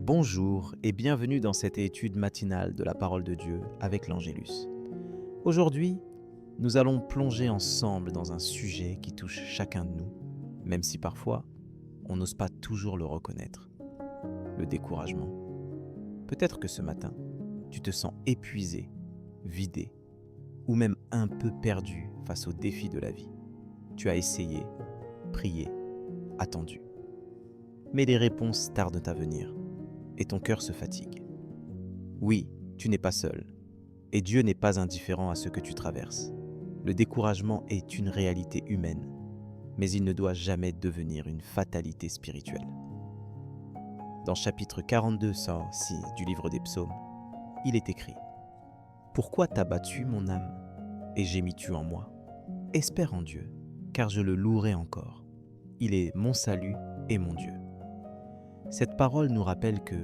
Bonjour et bienvenue dans cette étude matinale de la parole de Dieu avec l'Angélus. Aujourd'hui, nous allons plonger ensemble dans un sujet qui touche chacun de nous, même si parfois on n'ose pas toujours le reconnaître, le découragement. Peut-être que ce matin, tu te sens épuisé, vidé ou même un peu perdu face aux défis de la vie. Tu as essayé, prié, attendu. Mais les réponses tardent à venir et ton cœur se fatigue. Oui, tu n'es pas seul et Dieu n'est pas indifférent à ce que tu traverses. Le découragement est une réalité humaine, mais il ne doit jamais devenir une fatalité spirituelle. Dans chapitre 42-6 du livre des Psaumes, il est écrit « Pourquoi t'as battu mon âme et gémis-tu en moi ? Espère en Dieu, car je le louerai encore. Il est mon salut et mon Dieu. » Cette parole nous rappelle que,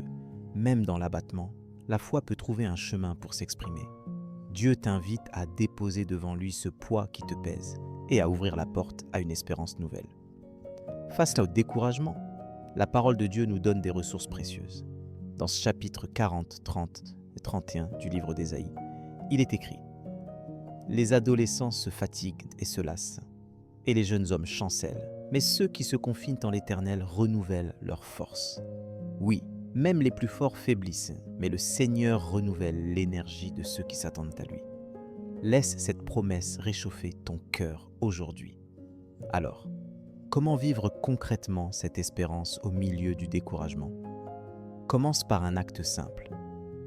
même dans l'abattement, la foi peut trouver un chemin pour s'exprimer. Dieu t'invite à déposer devant lui ce poids qui te pèse et à ouvrir la porte à une espérance nouvelle. Face au découragement, la parole de Dieu nous donne des ressources précieuses. Dans ce chapitre 40, 30 et 31 du livre d'Ésaïe, il est écrit « Les adolescents se fatiguent et se lassent, et les jeunes hommes chancellent, mais ceux qui se confient en l'Éternel renouvellent leur force. Oui, même les plus forts faiblissent, mais le Seigneur renouvelle l'énergie de ceux qui s'attendent à lui. » Laisse cette promesse réchauffer ton cœur aujourd'hui. Alors, comment vivre concrètement cette espérance au milieu du découragement ? Commence par un acte simple.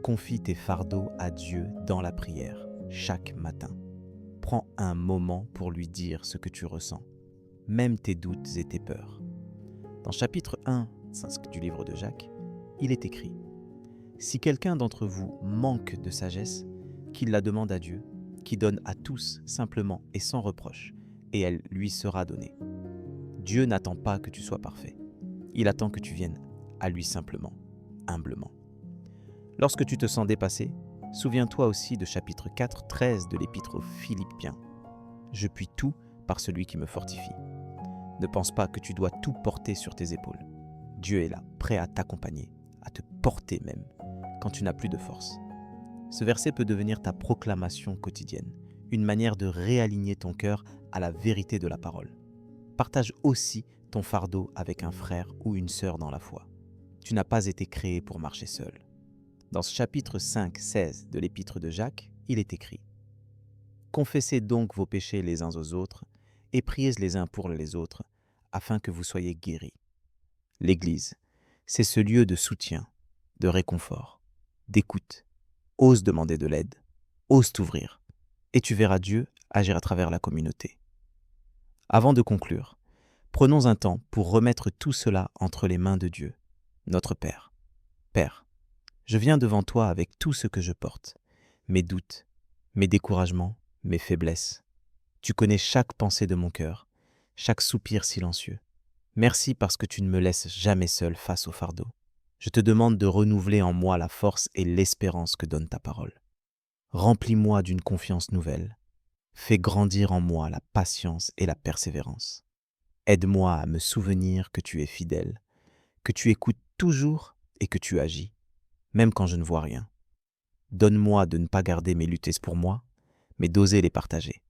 Confie tes fardeaux à Dieu dans la prière, chaque matin. Prends un moment pour lui dire ce que tu ressens, même tes doutes et tes peurs. Dans chapitre 1 du livre de Jacques, il est écrit « Si quelqu'un d'entre vous manque de sagesse, qu'il la demande à Dieu, qui donne à tous simplement et sans reproche, et elle lui sera donnée. » Dieu n'attend pas que tu sois parfait. Il attend que tu viennes à lui simplement, humblement. Lorsque tu te sens dépassé, souviens-toi aussi de chapitre 4, 13 de l'épître aux Philippiens. « Je puis tout par celui qui me fortifie. » Ne pense pas que tu dois tout porter sur tes épaules. Dieu est là, prêt à t'accompagner, à te porter même, quand tu n'as plus de force. Ce verset peut devenir ta proclamation quotidienne, une manière de réaligner ton cœur à la vérité de la parole. Partage aussi ton fardeau avec un frère ou une sœur dans la foi. Tu n'as pas été créé pour marcher seul. Dans ce chapitre 5, 16 de l'épître de Jacques, il est écrit « Confessez donc vos péchés les uns aux autres et priez les uns pour les autres, afin que vous soyez guéris. » L'Église, c'est ce lieu de soutien, de réconfort, d'écoute. Ose demander de l'aide, ose t'ouvrir, et tu verras Dieu agir à travers la communauté. Avant de conclure, prenons un temps pour remettre tout cela entre les mains de Dieu, notre Père. Père, je viens devant toi avec tout ce que je porte, mes doutes, mes découragements, mes faiblesses. Tu connais chaque pensée de mon cœur, chaque soupir silencieux. Merci parce que tu ne me laisses jamais seul face au fardeau. Je te demande de renouveler en moi la force et l'espérance que donne ta parole. Remplis-moi d'une confiance nouvelle. Fais grandir en moi la patience et la persévérance. Aide-moi à me souvenir que tu es fidèle, que tu écoutes toujours et que tu agis, même quand je ne vois rien. Donne-moi de ne pas garder mes luttes pour moi, mais d'oser les partager.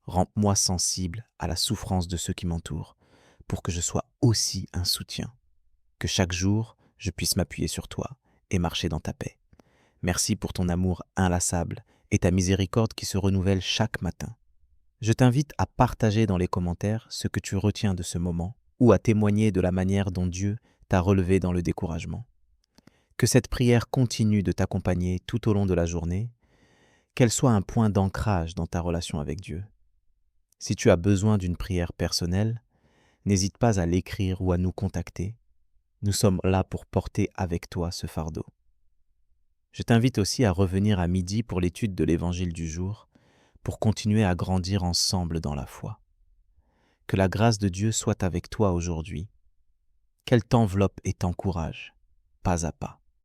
Rends-moi sensible à la souffrance de ceux qui m'entourent, pour que je sois aussi un soutien. Que chaque jour, je puisse m'appuyer sur toi et marcher dans ta paix. Merci pour ton amour inlassable et ta miséricorde qui se renouvelle chaque matin. Je t'invite à partager dans les commentaires ce que tu retiens de ce moment ou à témoigner de la manière dont Dieu t'a relevé dans le découragement. Que cette prière continue de t'accompagner tout au long de la journée, qu'elle soit un point d'ancrage dans ta relation avec Dieu. Si tu as besoin d'une prière personnelle, n'hésite pas à l'écrire ou à nous contacter. Nous sommes là pour porter avec toi ce fardeau. Je t'invite aussi à revenir à midi pour l'étude de l'Évangile du jour, pour continuer à grandir ensemble dans la foi. Que la grâce de Dieu soit avec toi aujourd'hui, qu'elle t'enveloppe et t'encourage, pas à pas.